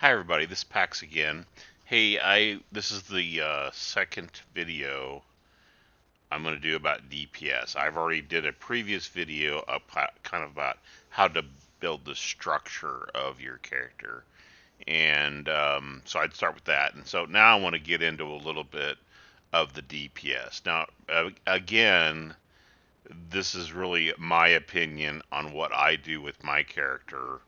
Hi everybody, this is Pax again. Hey, this is the second video I'm going to do about DPS. I've already did a previous video kind of about how to build the structure of your character, and so I'd start with that. And so now I want to get into a little bit of the DPS. Now, again, this is really my opinion on what I do with my character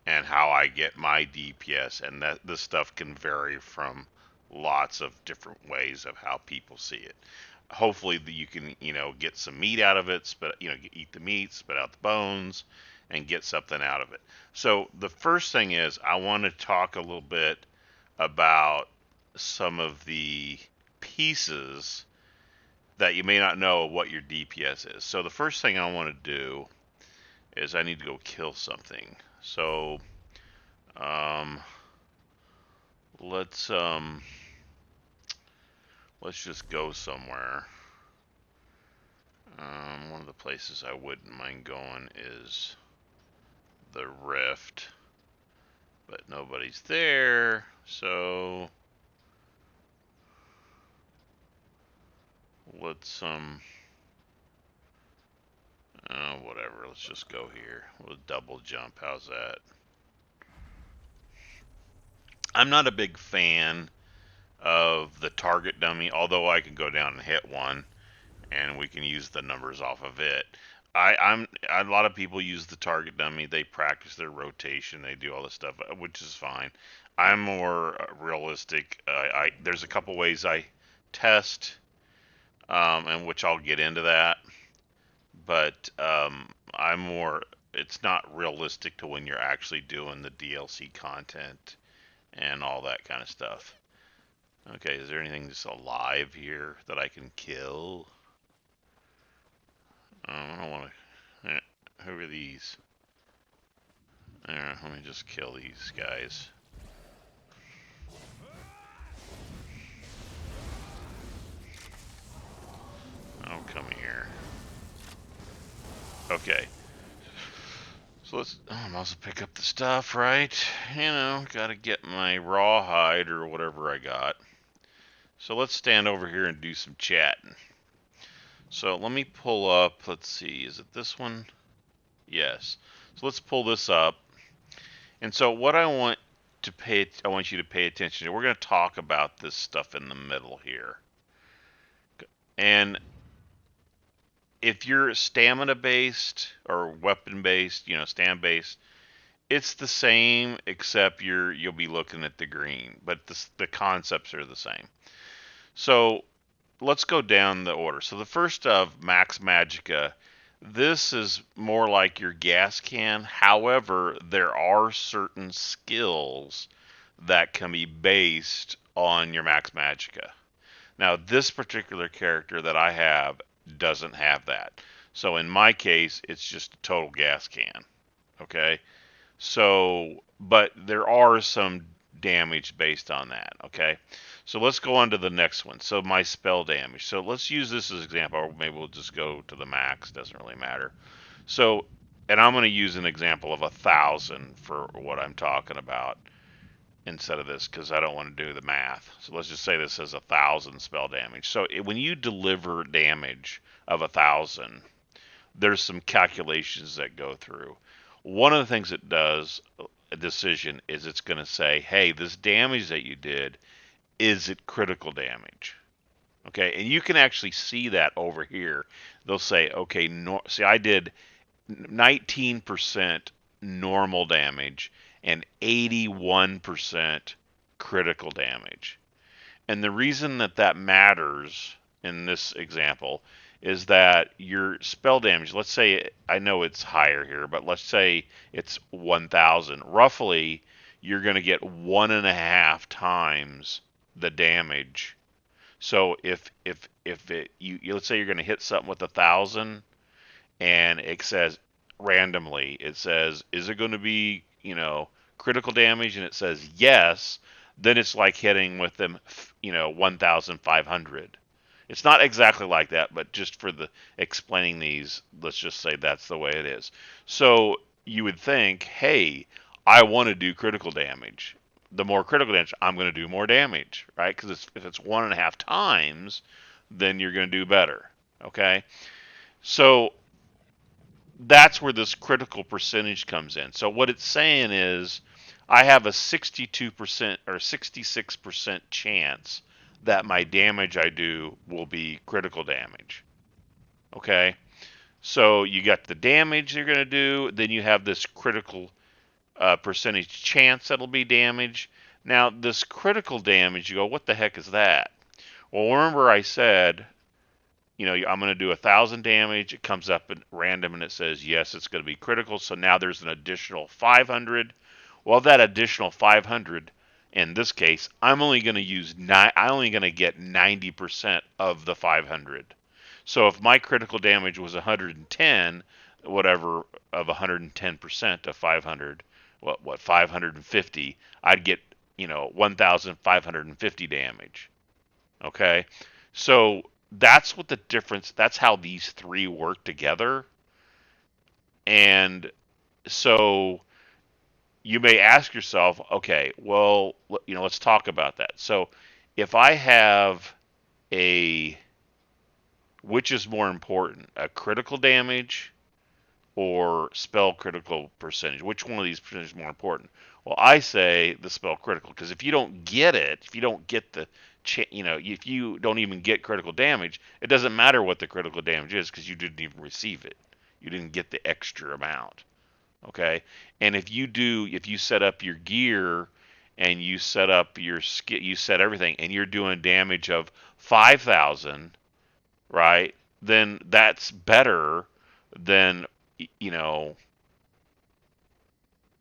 and how I get my DPS, and that this stuff can vary from lots of different ways of how people see it. Hopefully, you can get some meat out of it, eat the meat, spit out the bones, and get something out of it. So the first thing is I want to talk a little bit about some of the pieces that you may not know what your DPS is. So the first thing I want to do is I need to go kill something. So um, let's um, let's just go somewhere. One of the places I wouldn't mind going is the Rift, but nobody's there, so let's whatever. Let's just go here. We'll double jump. How's that? I'm not a big fan of the target dummy, although I can go down and hit one, and we can use the numbers off of it. I'm a lot of people use the target dummy. They practice their rotation. They do all this stuff, which is fine. I'm more realistic. There's a couple ways I test, and which I'll get into that. But I'm more. It's not realistic to when you're actually doing the DLC content and all that kind of stuff. Okay, is there anything just alive here that I can kill? I don't want to. Who are these? Let me just kill these guys. Oh, come here. Okay. So I'm also pick up the stuff, right? Gotta get my rawhide or whatever I got. So let's stand over here and do some chatting. So let me pull up, let's see, is it this one? Yes. So let's pull this up. And so what I want you to pay attention to. We're going to talk about this stuff in the middle here. And if you're stamina based or weapon based, stam based, it's the same except you'll be looking at the green, but the concepts are the same. So let's go down the order. So the first of Max Magicka, this is more like your gas can. However, there are certain skills that can be based on your Max Magicka. Now, this particular character that I have doesn't have that. So in my case, it's just a total gas can. Okay? So, but there are some damage based on that. Okay? So let's go on to the next one. So my spell damage. So let's use this as an example, or maybe we'll just go to the max. Doesn't really matter. So, and I'm going to use an example of 1,000 for what I'm talking about instead of this because I don't want to do the math. So let's just say this has 1,000 spell damage. So when you deliver damage of 1,000, there's some calculations that go through. One of the things it does, a decision, is it's going to say, hey, this damage that you did, is it critical damage? Okay, and you can actually see that over here. They'll say, okay, see, I did 19% normal damage and 81% critical damage. And the reason that that matters in this example is that your spell damage, let's say, I know it's higher here, but let's say it's 1,000. Roughly, you're going to get 1.5 times the damage. So if let's say you're going to hit something with 1,000, and it says randomly, it says, is it going to be, critical damage? And it says yes, then it's like hitting with them, 1,500. It's not exactly like that, but just for the explaining these, let's just say that's the way it is. So you would think, hey, I want to do critical damage. the more critical damage, I'm going to do more damage, right? Because if it's 1.5 times, then you're going to do better. Okay, so that's where this critical percentage comes in. So what it's saying is, I have a 62% or 66% chance that my damage I do will be critical damage. Okay, so you got the damage you're going to do, then you have this critical percentage chance that'll be damage. Now, this critical damage, you go, what the heck is that? Well, remember I said, I'm going to do 1,000 damage. It comes up at random and it says, yes, it's going to be critical. So now there's an additional 500. Well, that additional 500, in this case, I'm only going to use I'm only going to get 90% of the 500. So if my critical damage was 110, whatever of 110% of 500, what 550, I'd get 1,550 damage. Okay, so that's what the difference. That's how these three work together, and so you may ask yourself, okay, well, let's talk about that. So if I have a which is more important, a critical damage or spell critical percentage? Which one of these percentages is more important? Well, I say the spell critical because if you don't get it, if you don't get if you don't even get critical damage, it doesn't matter what the critical damage is because you didn't even receive it. You didn't get the extra amount. Okay, and if you set up your gear and you set up your you set everything, and you're doing damage of 5,000, right? Then that's better than you know,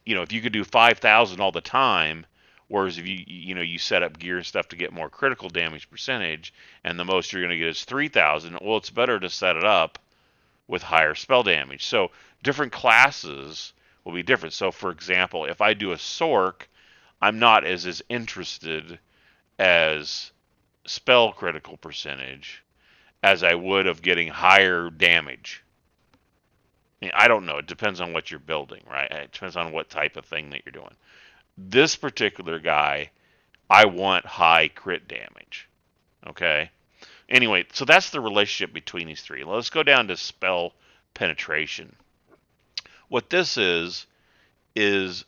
if you could do 5,000 all the time, whereas if you set up gear and stuff to get more critical damage percentage, and the most you're going to get is 3,000. Well, it's better to set it up with higher spell damage. So different classes will be different. So for example, if I do a Sork, I'm not as interested as spell critical percentage as I would of getting higher damage. I don't know. It depends on what you're building, right? It depends on what type of thing that you're doing. This particular guy, I want high crit damage. Okay. Anyway, so that's the relationship between these three. Let's go down to spell penetration. What this is, if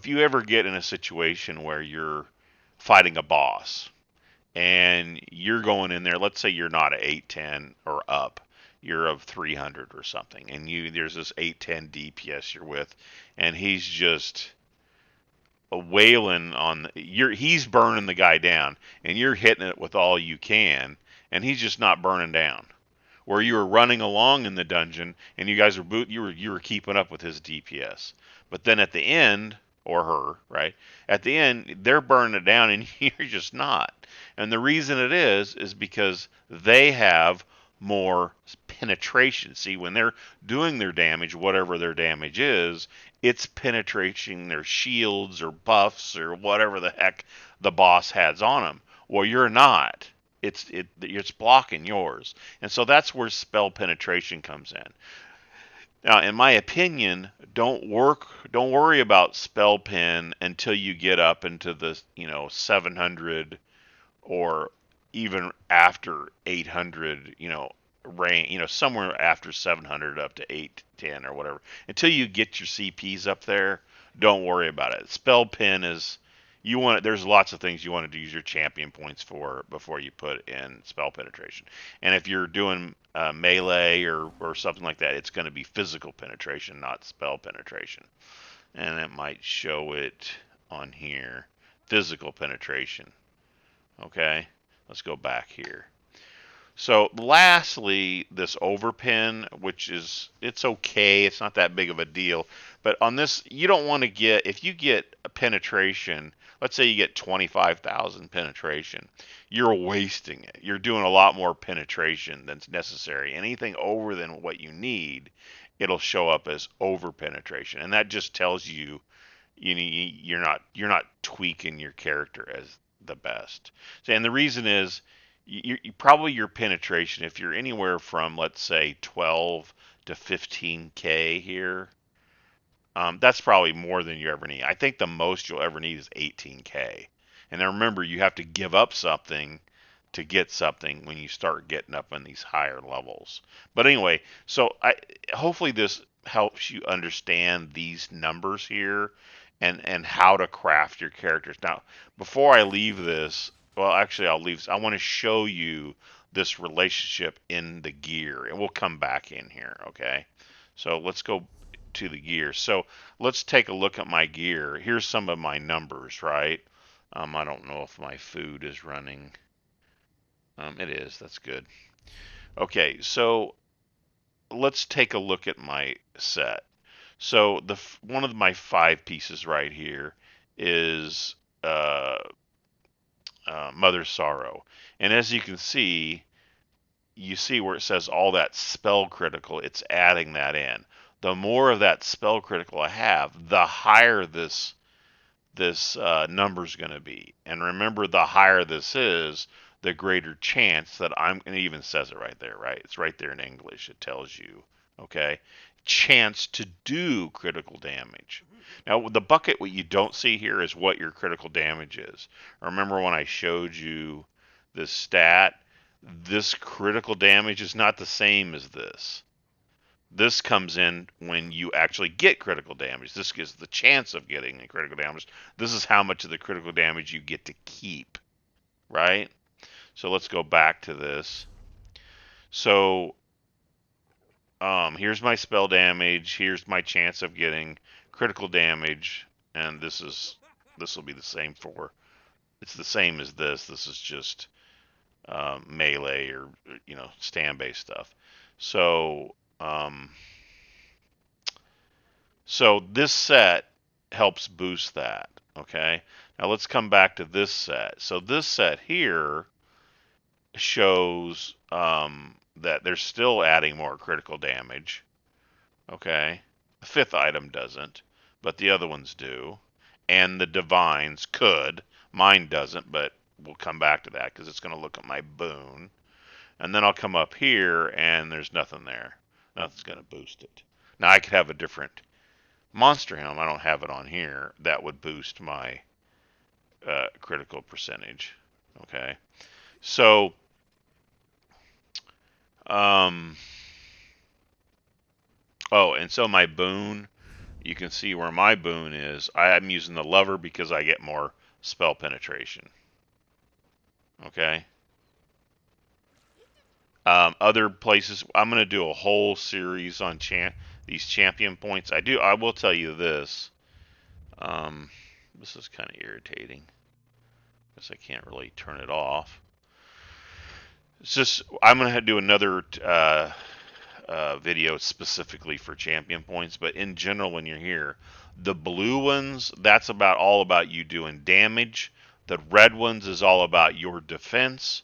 you ever get in a situation where you're fighting a boss and you're going in there, let's say you're not a 810 or up, you're of 300 or something, and there's this 810 DPS you're with, and he's just a wailing on he's burning the guy down, and you're hitting it with all you can, and he's just not burning down. Where you were running along in the dungeon, and you guys were you were keeping up with his DPS, but then at the end, or her, right? At the end, they're burning it down, and you're just not. And the reason it is because they have more penetration. See, when they're doing their damage, whatever their damage is, it's penetrating their shields or buffs or whatever the heck the boss has on them. Well, you're not. It's blocking yours, and so that's where spell penetration comes in. Now, in my opinion, don't worry about spell pen until you get up into the 700 or even after 800, range, somewhere after 700 up to 810 or whatever. Until you get your CPs up there, don't worry about it. Spell pen is there's lots of things you want to use your champion points for before you put in spell penetration. And if you're doing melee or something like that, it's going to be physical penetration, not spell penetration. And it might show it on here, physical penetration. Okay, let's go back here. So lastly, this overpin, which it's okay, it's not that big of a deal. But on this, you don't want to if you get a penetration, let's say you get 25,000 penetration, you're wasting it. You're doing a lot more penetration than's necessary. Anything over than what you need, it'll show up as over penetration. And that just tells you you're not tweaking your character as the best. And the reason is probably your penetration, if you're anywhere from let's say 12 to 15k here, That's probably more than you ever need. I think the most you'll ever need is 18K. And then remember, you have to give up something to get something when you start getting up in these higher levels. But anyway, so hopefully this helps you understand these numbers here and how to craft your characters. Now, before I leave this, well, actually, I'll leave. I want to show you this relationship in the gear, and we'll come back in here, okay? So let's go to the gear. So let's take a look at my gear. Here's some of my numbers, right? I don't know if my food is running. It is. That's good. Okay, so let's take a look at my set. So the one of my 5 pieces right here is uh, Mother's Sorrow, and as you see where it says all that spell critical. It's adding that in. The more of that spell critical I have, the higher this number is going to be. And remember, the higher this is, the greater chance that I'm, and it even says it right there, right? It's right there in English. It tells you, okay, chance to do critical damage. Now, the bucket, what you don't see here is what your critical damage is. Remember when I showed you this stat? This critical damage is not the same as this. This comes in when you actually get critical damage. This gives the chance of getting the critical damage. This is how much of the critical damage you get to keep, right? So let's go back to this. So here's my spell damage. Here's my chance of getting critical damage, and this will be the same for. It's the same as this. This is just melee or stand based stuff. So So this set helps boost that. Okay. Now let's come back to this set. So this set here shows that they're still adding more critical damage. Okay. The 5th item doesn't, but the other ones do. And the divines could. Mine doesn't, but we'll come back to that because it's going to look at my boon. And then I'll come up here and there's nothing there. Nothing's going to boost it. Now I could have a different Monster Helm, I don't have it on here. That would boost my critical percentage. Okay. So, um, oh, and so my boon, you can see where my boon is. I'm using the lover because I get more spell penetration. Okay. Other places, I'm going to do a whole series on these champion points. I will tell you this. This is kind of irritating because I can't really turn it off. It's just I'm gonna do another video specifically for champion points, but in general, when you're here, the blue ones that's all about you doing damage. The red ones is all about your defense,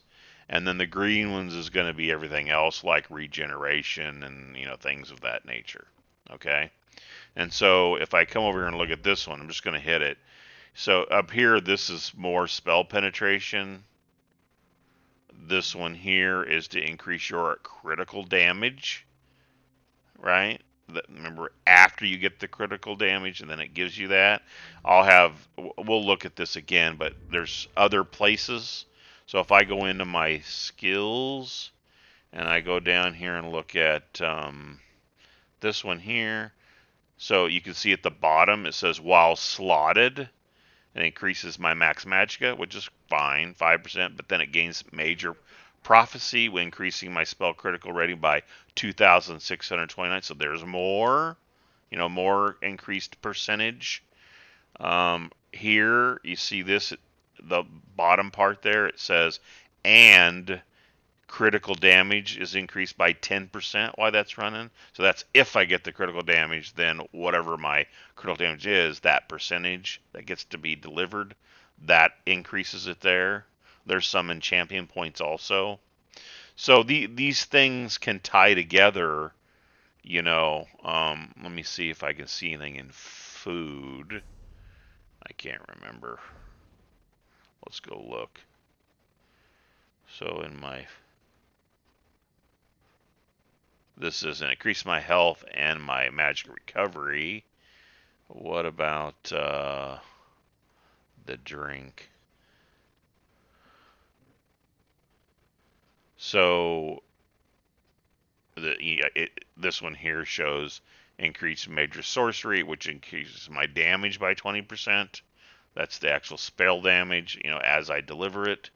and then the green ones is going to be everything else like regeneration and things of that nature. Okay, and so if I come over here and look at this one, I'm just going to hit it. So up here, this is more spell penetration. This one here is to increase your critical damage, right? Remember, after you get the critical damage, and then it gives you that. We'll look at this again, but there's other places. So if I go into my skills, and I go down here and look at this one here, so you can see at the bottom it says while slotted. It increases my max magicka, which is fine, 5%, but then it gains major prophecy, increasing my spell critical rating by 2,629. So there's more, more increased percentage. Here, you see this, the bottom part there, it says, and critical damage is increased by 10% while that's running. So that's if I get the critical damage, then whatever my critical damage is, that percentage that gets to be delivered, that increases it there. There's some in champion points also. So these things can tie together, let me see if I can see anything in food. I can't remember. Let's go look. So in my this is an increase my health and my magic recovery. What about the drink? So this one here shows increased major sorcery, which increases my damage by 20%. That's the actual spell damage, as I deliver it.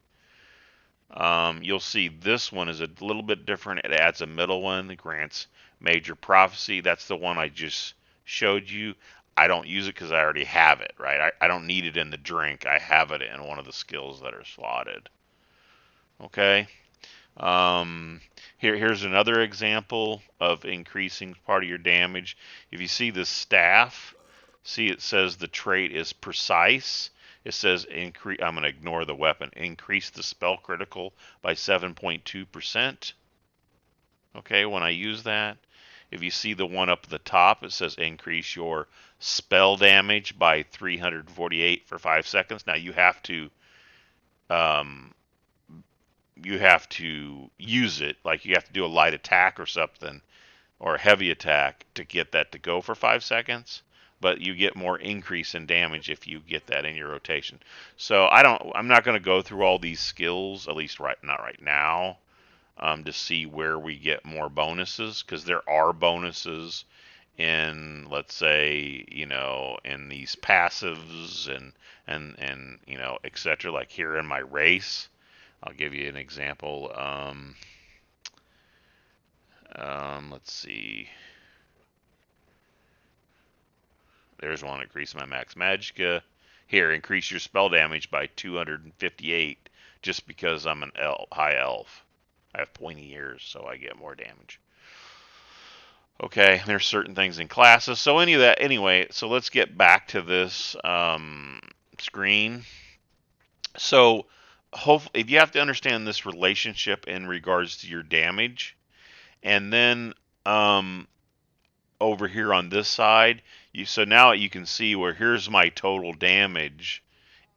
You'll see this one is a little bit different. It adds a middle one that grants major prophecy. That's the one I just showed you. I don't use it because I already have it, right? I don't need it in the drink. I have it in one of the skills that are slotted. Okay. Um, here's another example of increasing part of your damage. If you see the staff, see it says the trait is precise. It says increase. I'm going to ignore the weapon. Increase the spell critical by 7.2%. Okay, when I use that. If you see the one up at the top, it says increase your spell damage by 348 for 5 seconds. Now um, you have to use it, like you have to do a light attack or something, or a heavy attack to get that to go for 5 seconds. But you get more increase in damage if you get that in your rotation. So I'm not going to go through all these skills, at least not right now, to see where we get more bonuses, because there are bonuses in, let's say, in these passives and etc. Like here in my race, I'll give you an example. Let's see. There's one. Increase my max magicka. Here, increase your spell damage by 258 just because I'm an high elf. I have pointy ears, so I get more damage. Okay, there's certain things in classes. So any of that, anyway. So let's get back to this screen. So, if you have to understand this relationship in regards to your damage, and then um, over here on this side, so now you can see where here's my total damage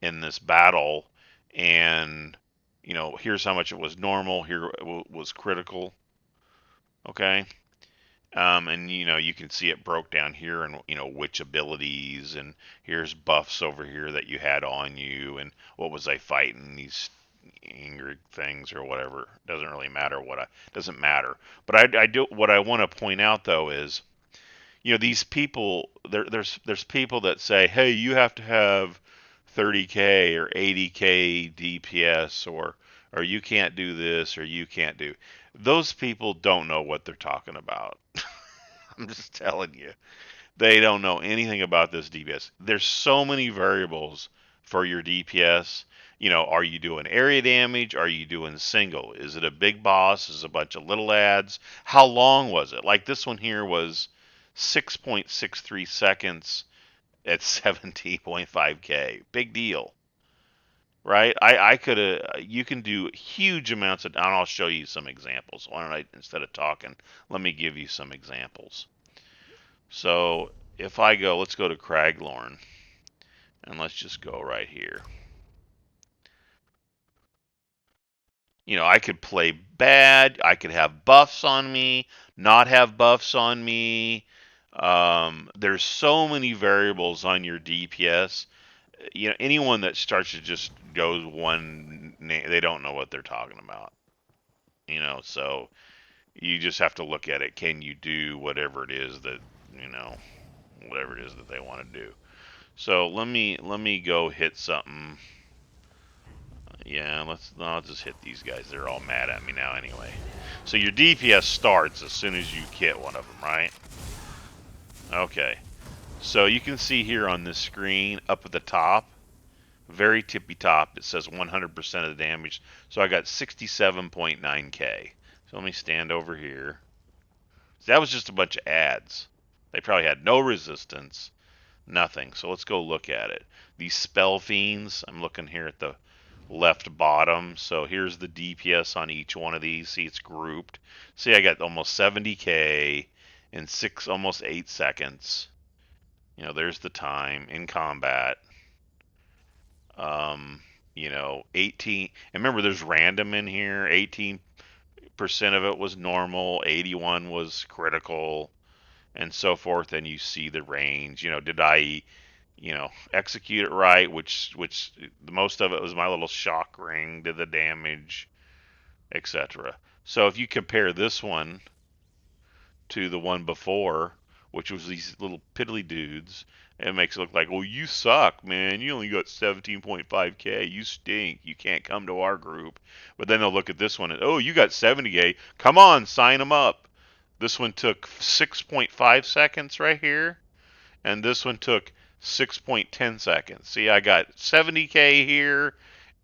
in this battle, and here's how much it was normal. Here it was critical. Okay. And you can see it broke down here, and which abilities, and here's buffs over here that you had on you, and what was I fighting, these Ingrid things or whatever. Doesn't really matter doesn't matter. But I do what I want to point out though is, these people, there's people that say, hey, you have to have 30K or 80K DPS, or you can't do this, or you can't do. Those people don't know what they're talking about. I'm just telling you. They don't know anything about this DPS. There's so many variables for your DPS. Are you doing area damage? Are you doing single? Is it a big boss? Is it a bunch of little ads? How long was it? Like this one here was 6.63 seconds at 17.5K. Big deal, right? I could have. You can do huge amounts of. And I'll show you some examples. Why don't I, instead of talking, let me give you some examples. So if I go, let's go to Craglorn, and let's just go right here. I could play bad. I could have buffs on me, not have buffs on me. There's so many variables on your DPS. Anyone that starts to just goes one name, they don't know what they're talking about. So you just have to look at it. Can you do whatever it is that whatever it is that they want to do? So let me go hit something. Yeah, I'll just hit these guys. They're all mad at me now anyway. So your DPS starts as soon as you hit one of them, right? Okay. So you can see here on this screen up at the top, very tippy top, it says 100% of the damage. So I got 67.9K. So let me stand over here. So that was just a bunch of ads. They probably had no resistance, nothing. So let's go look at it. These spell fiends, I'm looking here at the left bottom. So here's the DPS on each one of these. See, it's grouped. See, I got almost 70K in almost 8 seconds. There's the time in combat. 18. And remember, there's random in here. 18% of it was normal. 81 was critical. and so forth, and you see the range. Did I, execute it right? Which most of it was my little shock ring, did the damage, etc. So if you compare this one to the one before, which was these little piddly dudes, it makes it look like, well, you suck, man. You only got 17.5K. You stink. You can't come to our group. But then they'll look at this one and, oh, you got 70K. Come on, sign them up. This one took 6.5 seconds right here, and this one took 6.10 seconds. See, I got 70K here,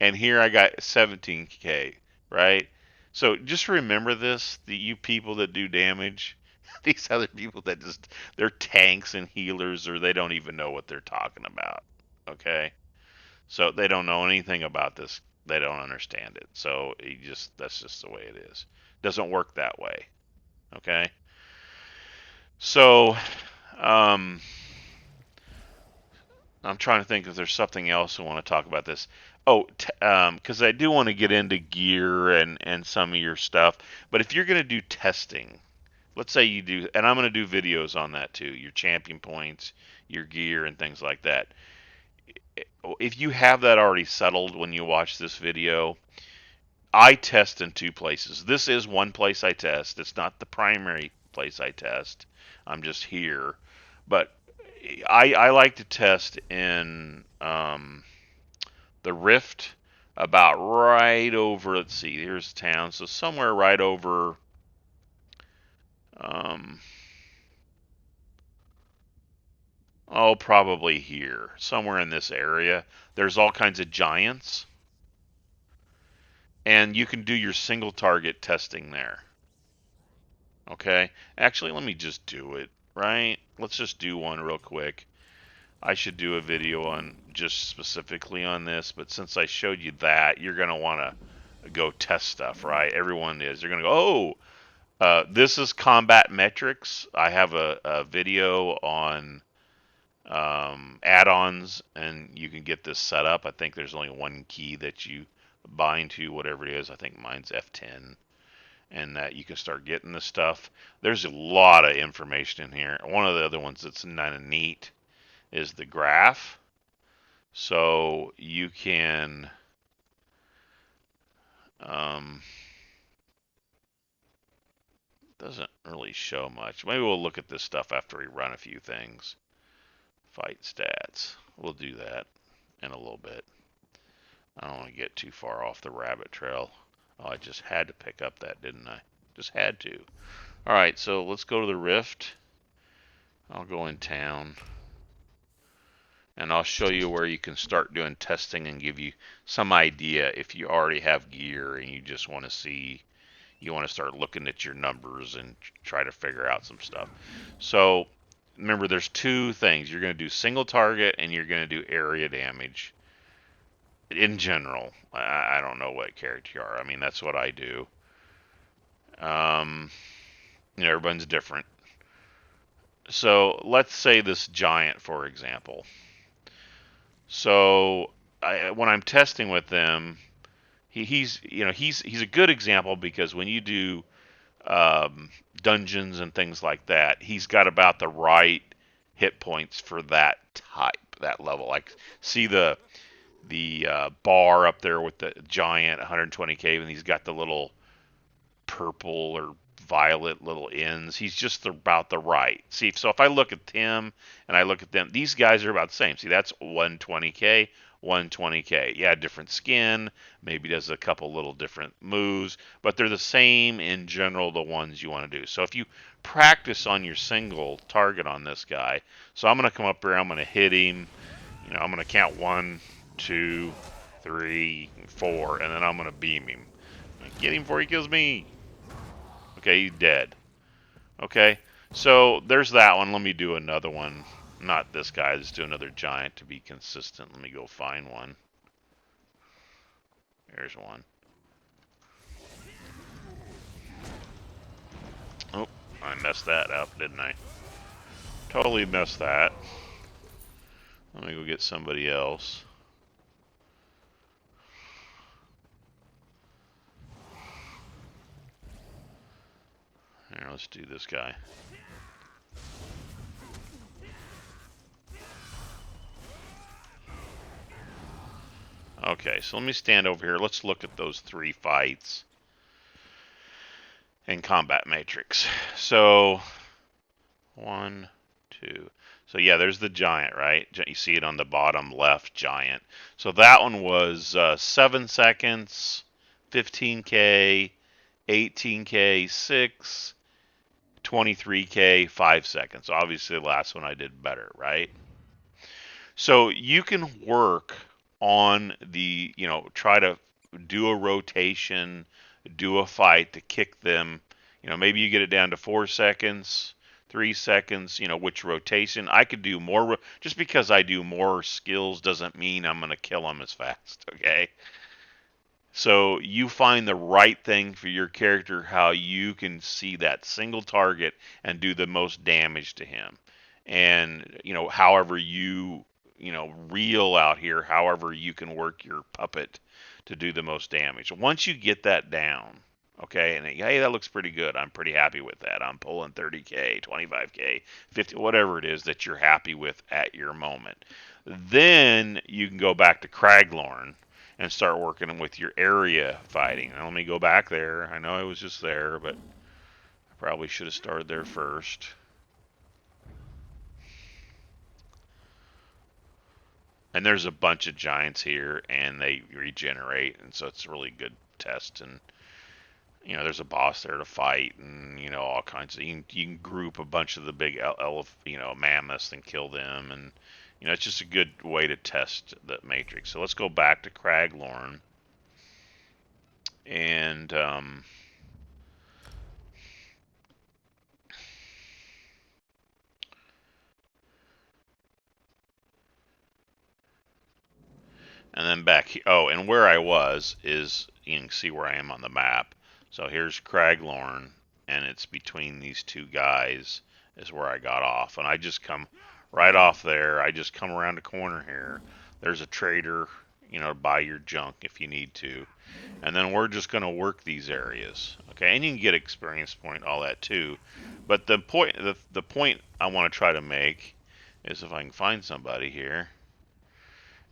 and here I got 17K, right? So just remember this, the you people that do damage, these other people that just, they're tanks and healers, or they don't even know what they're talking about, okay? So they don't know anything about this. They don't understand it. So that's just the way it is. Doesn't work that way, okay? So, um, I'm trying to think if there's something else I want to talk about this. Oh, because I do want to get into gear and some of your stuff. But if you're going to do testing, let's say you do, and I'm going to do videos on that too, your champion points, your gear, and things like that. If you have that already settled when you watch this video, I test in two places. This is one place I test. It's not the primary place I test. I'm just here. But I like to test in the Rift, about right over, let's see, here's town. So somewhere right over, um, oh, probably here. Somewhere in this area. There's all kinds of giants. And you can do your single target testing there. Okay? Actually, let me just do it, right? Let's just do one real quick. I should do a video on just specifically on this, but since I showed you that, you're going to want to go test stuff, right? Everyone is. They're going to go, this is combat metrics. I have a video on add-ons, and you can get this set up. I think there's only one key that you bind to, whatever it is. I think mine's F10. And that you can start getting this stuff. There's a lot of information in here. One of the other ones that's kind of neat is the graph. So you can doesn't really show much. Maybe we'll look at this stuff after we run a few things. Fight stats. We'll do that in a little bit. I don't want to get too far off the rabbit trail. Oh, I just had to pick up that, didn't I? Just had to. Alright, so let's go to the Rift. I'll go in town. And I'll show you where you can start doing testing and give you some idea if you already have gear and you just want to see, you want to start looking at your numbers and try to figure out some stuff. So remember, there's two things. You're going to do single target and you're going to do area damage. In general, I don't know what character you are. I mean, that's what I do. Everyone's different. So let's say this giant, for example. So when I'm testing with them, he's a good example because when you do dungeons and things like that, he's got about the right hit points for that type, that level. Like, see the bar up there with the giant 120k, and he's got the little purple or violet little ends. He's just about the right. See, so if I look at him and I look at them, these guys are about the same. See, that's 120k, 120k. Yeah, different skin, maybe does a couple little different moves, but they're the same in general, the ones you want to do. So if you practice on your single target on this guy, so I'm going to come up here, I'm going to hit him, I'm going to count 1, 2, 3, 4, and then I'm going to beam him. Get him before he kills me. Okay, he's dead. Okay, so there's that one. Let me do another one. Not this guy. Let's do another giant to be consistent. Let me go find one. There's one. Oh, I messed that up, didn't I? Totally messed that. Let me go get somebody else. Here, let's do this guy. Okay, so let me stand over here. Let's look at those 3 fights in Combat Matrix. So, 1, 2. So yeah, there's the giant, right? You see it on the bottom left, giant. So that one was 7 seconds, 15K, 18K, 6, 23K, 5 seconds. Obviously, the last one I did better, right? So you can work on try to do a rotation, do a fight to kick them. Maybe you get it down to 4 seconds, 3 seconds, which rotation. I could do more. Just because I do more skills doesn't mean I'm going to kill them as fast, okay? So you find the right thing for your character, how you can see that single target and do the most damage to him. And, however reel out here, however you can work your puppet to do the most damage. Once you get that down, okay, and hey, that looks pretty good. I'm pretty happy with that. I'm pulling 30K, 25K, 50, whatever it is that you're happy with at your moment. Then you can go back to Craglorn and start working with your area fighting. Now, let me go back there. I know I was just there, but I probably should have started there first. And there's a bunch of giants here, and they regenerate, and so it's a really good test. And there's a boss there to fight, and all kinds of. You can group a bunch of the big mammoths and kill them, and it's just a good way to test the matrix. So let's go back to Craglorn, and then back here. Oh, and where I was is, you can see where I am on the map. So here's Craglorn, and it's between these two guys is where I got off. And I just come right off there. I just come around the corner here. There's a trader, to buy your junk if you need to. And then we're just going to work these areas. Okay, and you can get experience point, all that too. But the point I want to try to make is, if I can find somebody here,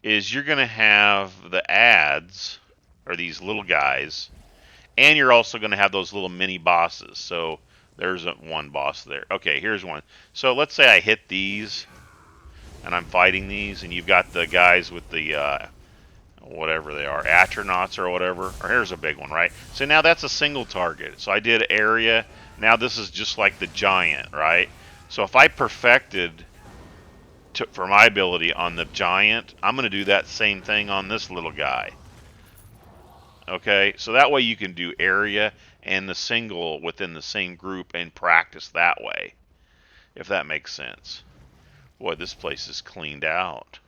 is you're going to have the ads, or these little guys, and you're also going to have those little mini bosses. So there's one boss there. Okay, here's one. So let's say I hit these, and I'm fighting these, and you've got the guys with the whatever they are, astronauts or whatever. Or here's a big one, right? So now that's a single target. So I did area. Now this is just like the giant, right? So if I perfected for my ability on the giant, I'm going to do that same thing on this little guy. Okay, so that way you can do area and the single within the same group and practice that way, if that makes sense. Boy, this place is cleaned out.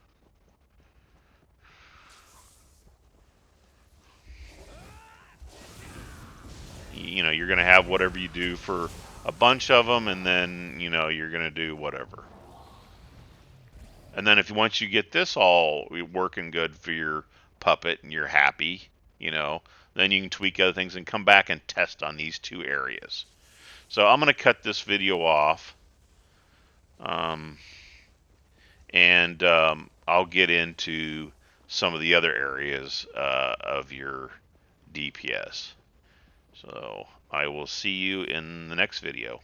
You're going to have whatever you do for a bunch of them, and then, you're going to do whatever. And then once you get this all working good for your puppet and you're happy, then you can tweak other things and come back and test on these two areas. So I'm going to cut this video off, and I'll get into some of the other areas of your DPS. So I will see you in the next video.